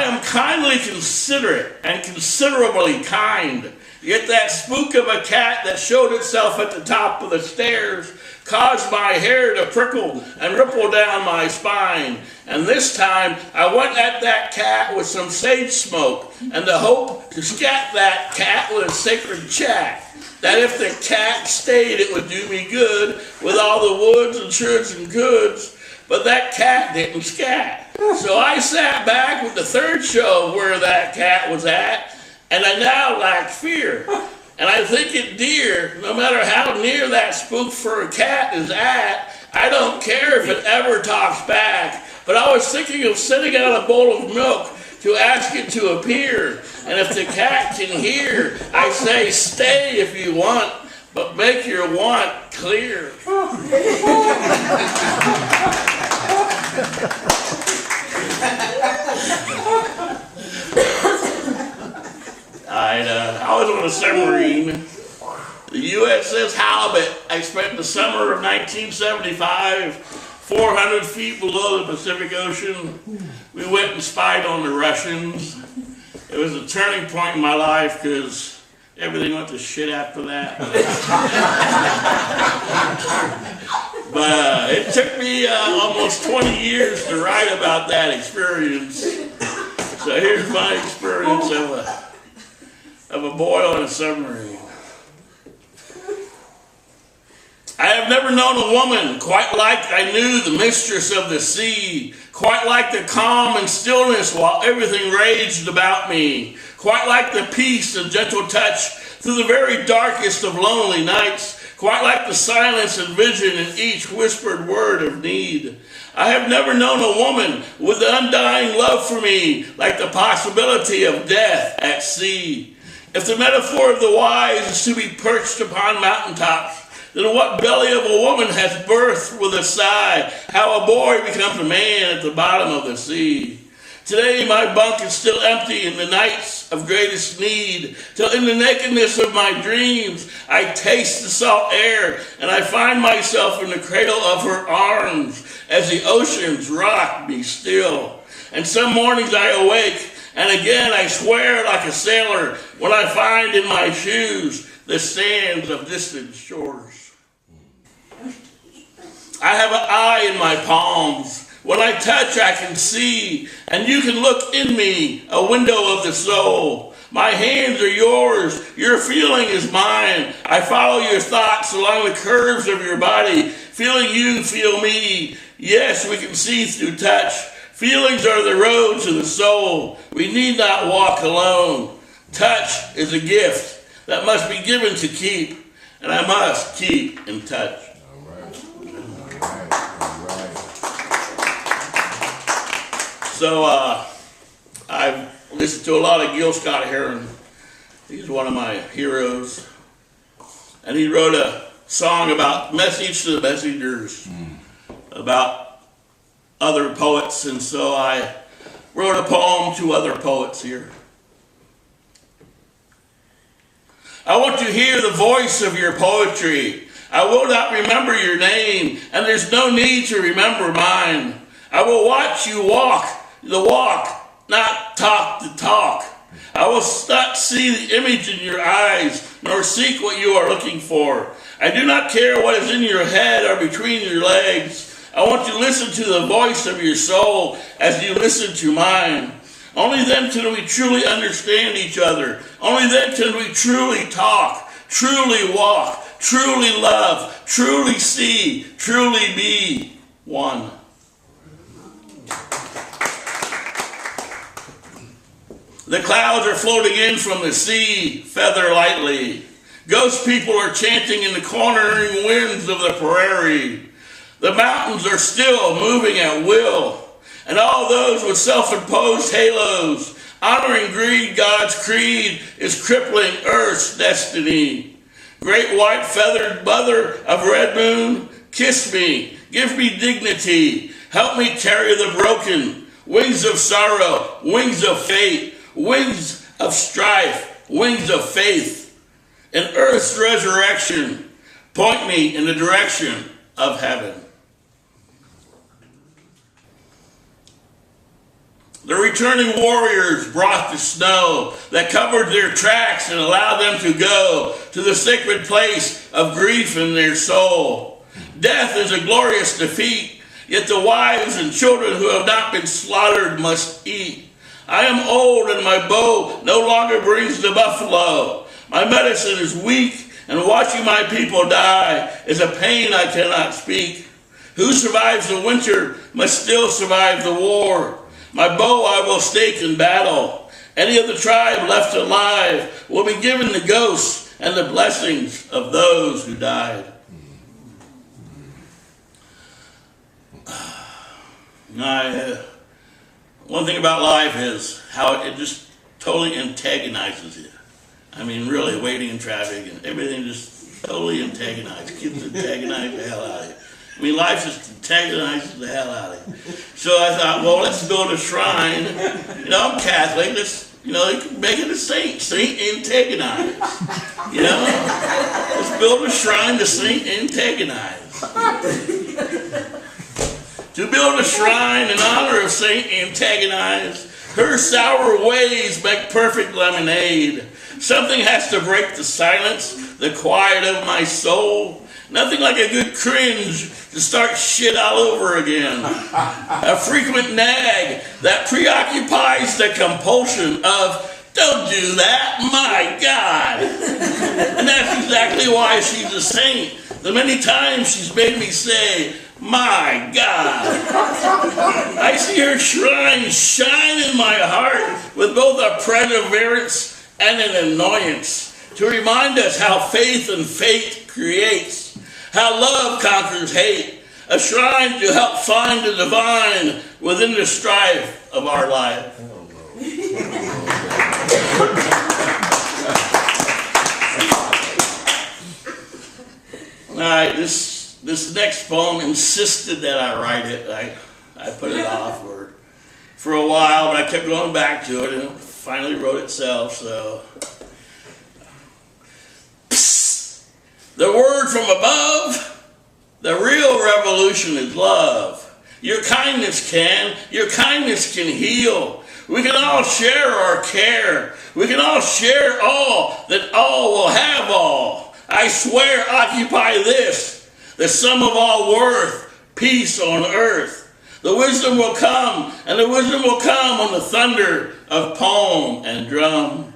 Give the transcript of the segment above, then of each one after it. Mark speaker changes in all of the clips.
Speaker 1: am kindly considerate and considerably kind. Yet that spook of a cat that showed itself at the top of the stairs caused my hair to prickle and ripple down my spine. And this time I went at that cat with some sage smoke and the hope to scat that cat with a sacred chat. That if the cat stayed, it would do me good with all the woods and shoulds and coulds. But that cat didn't scat. So I sat back with the third show of where that cat was at, and I now lack fear. And I think it dear, no matter how near that spook for a cat is at, I don't care if it ever talks back. But I was thinking of sending out a bowl of milk to ask it to appear. And if the cat can hear, I say, stay if you want, but make your want clear. I was on a submarine, the USS Halibut. I spent the summer of 1975, 400 feet below the Pacific Ocean. We went and spied on the Russians. It was a turning point in my life because everything went to shit after that. But it took me almost 20 years to write about that experience. So here's my experience of a boy on a submarine. I have never known a woman quite like I knew the mistress of the sea, quite like the calm and stillness while everything raged about me, quite like the peace and gentle touch through the very darkest of lonely nights, quite like the silence and vision in each whispered word of need. I have never known a woman with undying love for me like the possibility of death at sea. If the metaphor of the wise is to be perched upon mountaintops, then what belly of a woman has birthed with a sigh, how a boy becomes a man at the bottom of the sea. Today my bunk is still empty in the nights of greatest need, till in the nakedness of my dreams I taste the salt air, and I find myself in the cradle of her arms as the oceans rock me still. And some mornings I awake, and again I swear like a sailor when I find in my shoes the sands of distant shores. I have an eye in my palms. When I touch, I can see, and you can look in me, a window of the soul. My hands are yours. Your feeling is mine. I follow your thoughts along the curves of your body. Feeling you, feel me. Yes, we can see through touch. Feelings are the roads of the soul. We need not walk alone. Touch is a gift that must be given to keep, and I must keep in touch. So I've listened to a lot of Gil Scott-Heron. He's one of my heroes. And he wrote a song about message to the messengers, about other poets. And so I wrote a poem to other poets here. I want to hear the voice of your poetry. I will not remember your name, and there's no need to remember mine. I will watch you walk the walk, not talk the talk. I will not see the image in your eyes, nor seek what you are looking for. I do not care what is in your head or between your legs. I want to listen to the voice of your soul as you listen to mine. Only then can we truly understand each other. Only then can we truly talk, truly walk, truly love, truly see, truly be one. The clouds are floating in from the sea, feather lightly. Ghost people are chanting in the cornering winds of the prairie. The mountains are still moving at will, and all those with self-imposed halos, honoring greed, God's creed, is crippling Earth's destiny. Great white feathered mother of red moon, kiss me, give me dignity, help me carry the broken, wings of sorrow, wings of fate, wings of strife, wings of faith. In earth's resurrection, point me in the direction of heaven. The returning warriors brought the snow that covered their tracks and allowed them to go to the sacred place of grief in their soul. Death is a glorious defeat, yet the wives and children who have not been slaughtered must eat. I am old and my bow no longer brings the buffalo. My medicine is weak, and watching my people die is a pain I cannot speak. Who survives the winter must still survive the war. My bow I will stake in battle. Any of the tribe left alive will be given the ghosts and the blessings of those who died. One thing about life is how it just totally antagonizes you. I mean, really, waiting in traffic and everything just totally antagonized. Kids antagonize the hell out of you. I mean, life just antagonizes the hell out of you. So I thought, well, let's build a shrine. You know, I'm Catholic. Let's, make it a saint. Saint Antagonize. You know? Let's build a shrine to Saint Antagonize. To build a shrine in honor of Saint Antagonize. Her sour ways make perfect lemonade. Something has to break the silence, the quiet of my soul. Nothing like a good cringe to start shit all over again. A frequent nag that preoccupies the compulsion of, don't do that, my God. And that's exactly why she's a saint. The many times she's made me say, my God. I see her shrine shine in my heart with both a perseverance and an annoyance to remind us how faith and fate creates. How love conquers hate, a shrine to help find the divine within the strife of our life. All right, this next poem insisted that I write it. I put it off for a while, but I kept going back to it, and it finally wrote itself, so... The word from above, the real revolution is love. Your kindness can heal. We can all share our care. We can all share all, that all will have all. I swear, occupy this, the sum of all worth, peace on earth. The wisdom will come, and the wisdom will come on the thunder of poem and drum.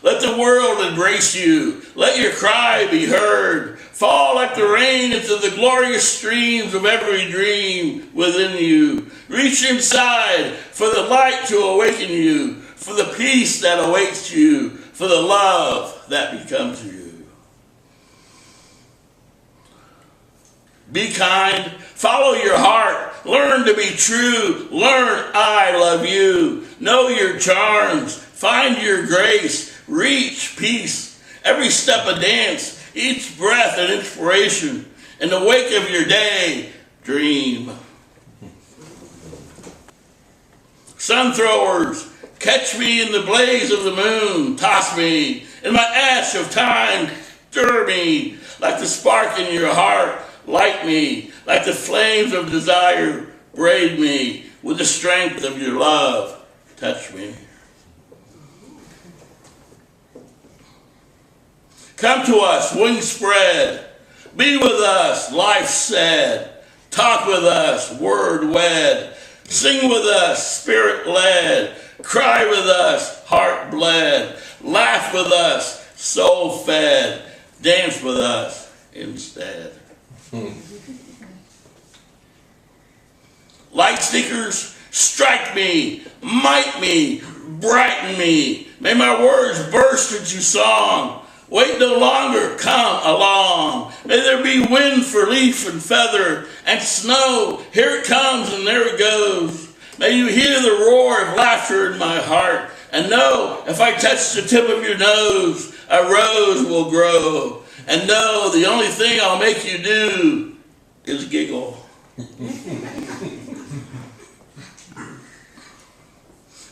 Speaker 1: Let the world embrace you. Let your cry be heard. Fall like the rain into the glorious streams of every dream within you. Reach inside for the light to awaken you, for the peace that awaits you, for the love that becomes you. Be kind. Follow your heart. Learn to be true. Learn I love you. Know your charms. Find your grace. Reach peace. Every step a dance. Each breath an inspiration. In the wake of your day, dream. Sun throwers, catch me in the blaze of the moon. Toss me in my ash of time. Stir me like the spark in your heart. Light me like the flames of desire. Braid me with the strength of your love. Touch me. Come to us, wings spread. Be with us, life said. Talk with us, word wed. Sing with us, spirit led. Cry with us, heart bled. Laugh with us, soul fed. Dance with us instead. Light seekers, strike me, might me, brighten me. May my words burst into song. Wait no longer, come along. May there be wind for leaf and feather, and snow, here it comes and there it goes. May you hear the roar of laughter in my heart, and know if I touch the tip of your nose, a rose will grow. And know the only thing I'll make you do is giggle.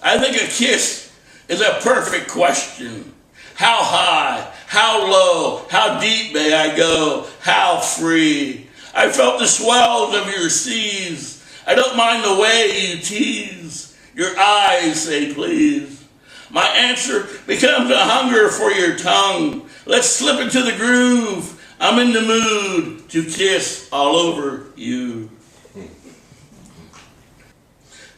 Speaker 1: I think a kiss is a perfect question. How high, how low, how deep may I go, how free? I felt the swells of your seas. I don't mind the way you tease. Your eyes say please. My answer becomes a hunger for your tongue. Let's slip into the groove. I'm in the mood to kiss all over you.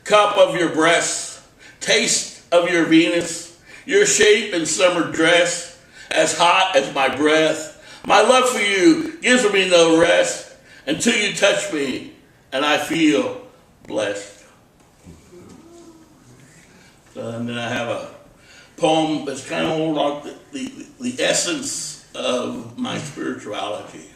Speaker 1: Cup of your breasts, taste of your Venus, your shape in summer dress, as hot as my breath. My love for you gives me no rest until you touch me and I feel blessed. And then I have a poem that's kind of like the essence of my spirituality.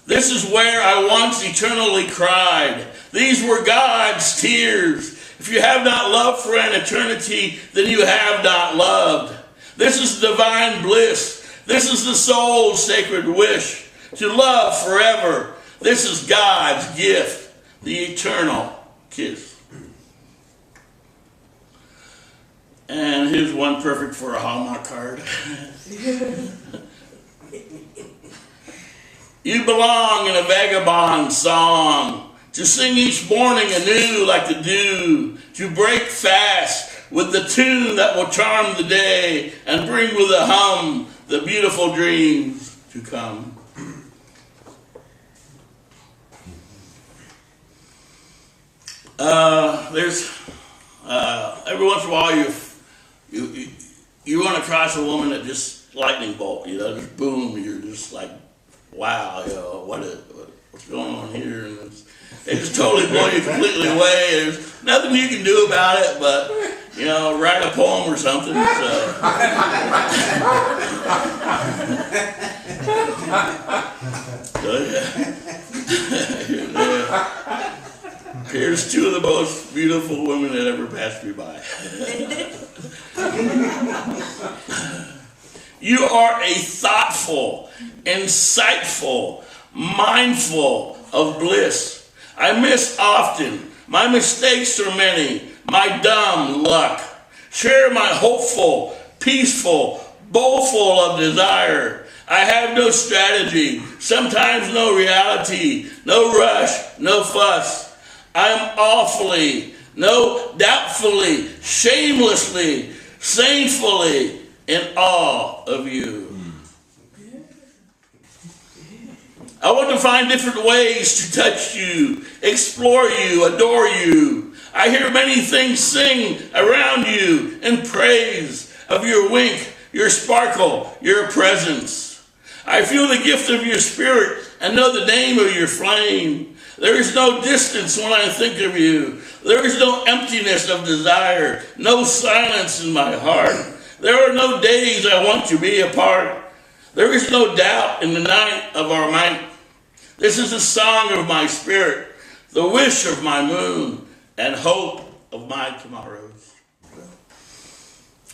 Speaker 1: This is where I once eternally cried. These were God's tears. If you have not loved for an eternity, then you have not loved. This is divine bliss. This is the soul's sacred wish, to love forever. This is God's gift, the eternal kiss. And here's one perfect for a Hallmark card. You belong in a vagabond song, to sing each morning anew like the dew, to break fast with the tune that will charm the day and bring with a hum the beautiful dreams to come. There's every once in a while you run across a woman that just lightning bolt, just boom, you're just like, wow, what's going on here? And it just totally blow you completely away. There's nothing you can do about it, but write a poem or something. So. Here's two of the most beautiful women that ever passed me by. You are a thoughtful, insightful, mindful of bliss. I miss often. My mistakes are many. My dumb luck. Share my hopeful, peaceful, bowlful of desire. I have no strategy, sometimes no reality, no rush, no fuss. I'm awfully, no doubtfully, shamelessly, saintfully in awe of you. I want to find different ways to touch you, explore you, adore you. I hear many things sing around you in praise of your wink, your sparkle, your presence. I feel the gift of your spirit and know the name of your flame. There is no distance when I think of you. There is no emptiness of desire, no silence in my heart. There are no days I want to be apart. There is no doubt in the night of our might. This is the song of my spirit, the wish of my moon, and hope of my tomorrows.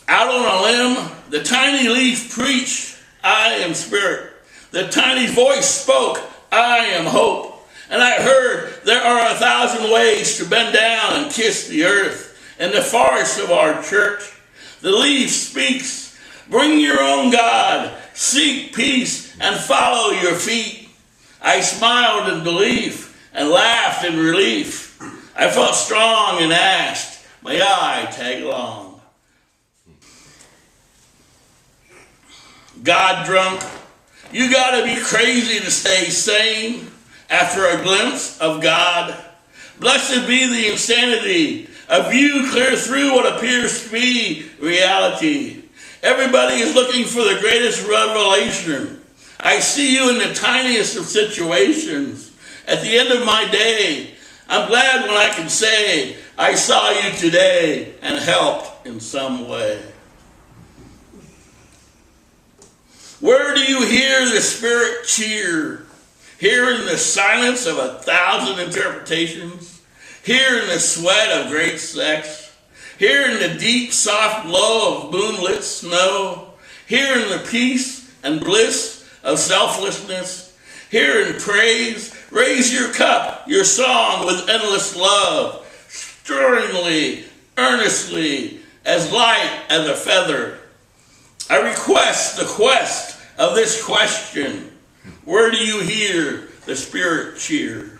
Speaker 1: Out on a limb, the tiny leaf preached, I am spirit. The tiny voice spoke, I am hope. And I heard there are 1,000 ways to bend down and kiss the earth. In the forest of our church, the leaf speaks, bring your own God, seek peace and follow your feet. I smiled in belief and laughed in relief. I felt strong and asked, may I tag along? God drunk, you gotta be crazy to stay sane after a glimpse of God. Blessed be the insanity of you clear through what appears to be reality. Everybody is looking for the greatest revelation. I see you in the tiniest of situations. At the end of my day, I'm glad when I can say, I saw you today and helped in some way. Where do you hear the Spirit cheer? Here in the silence of 1,000 interpretations? Here in the sweat of great sex? Here in the deep, soft glow of moonlit snow? Here in the peace and bliss of selflessness? Here in praise, raise your cup, your song with endless love, stirringly, earnestly, as light as a feather. I request the quest of this question. Where do you hear the Spirit cheer?